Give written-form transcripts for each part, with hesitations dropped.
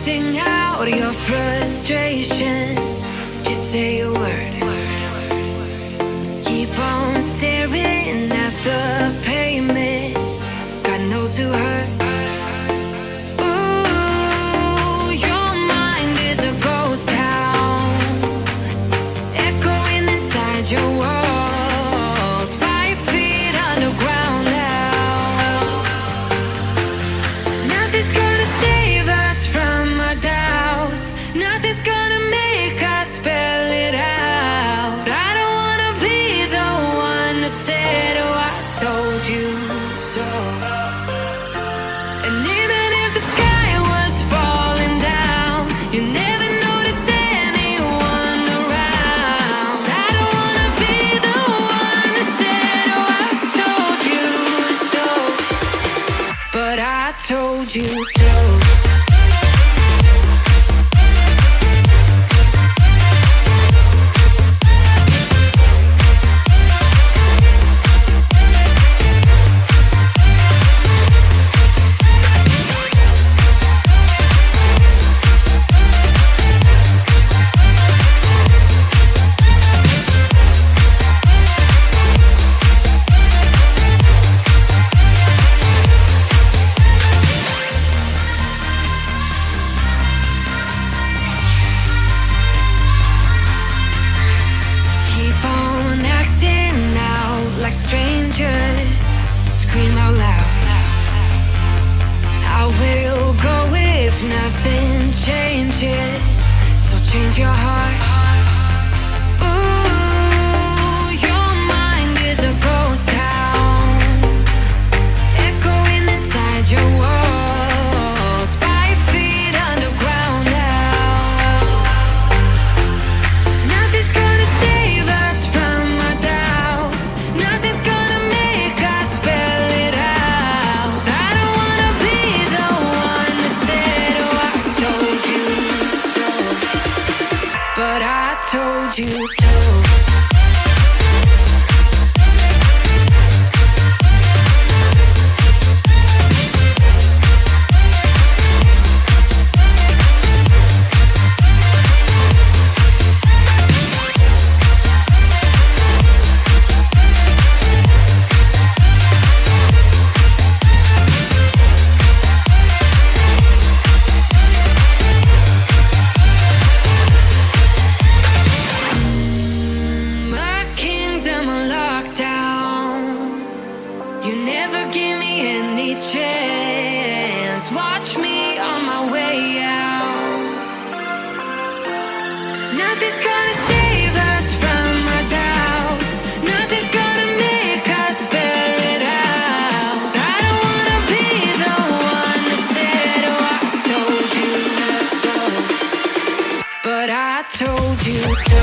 Sing out your frustration. Just say a word. Keep on staring at the pavement. God knows who hurt. Ooh, your mind is a ghost town, echoing inside your walls, 5 feet underground now. Nothing's gonna save us from our doubts. Nothing's gonna make us spell it out. I don't wanna be the one who said, oh, I told you so. And even if the sky was falling down, you never noticed anyone around. I don't wanna be the one who said, oh, I told you so. But I told you so. Keep on acting out like strangers. Scream out loud. I will go if nothing changes. So change your heart. Ooh, your mind is a ghost town, echoing inside your walls, 5 feet underground now. Nothing's gonna save us from our doubts. Nothing's gonna make us spell it out. I don't wanna be the one who said, oh, I told you so. But I told you so. My kingdom on lockdown. You never give me any chance. Watch me on my way out. Nothing's gonna save us from our doubts. Nothing's gonna make us spell it out. I don't wanna be the one who said, oh, I told you so. But I told you so.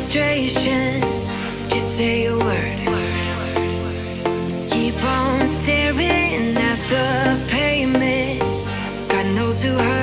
frustration, just say a word. Keep on staring at the pavement. God knows who hurt.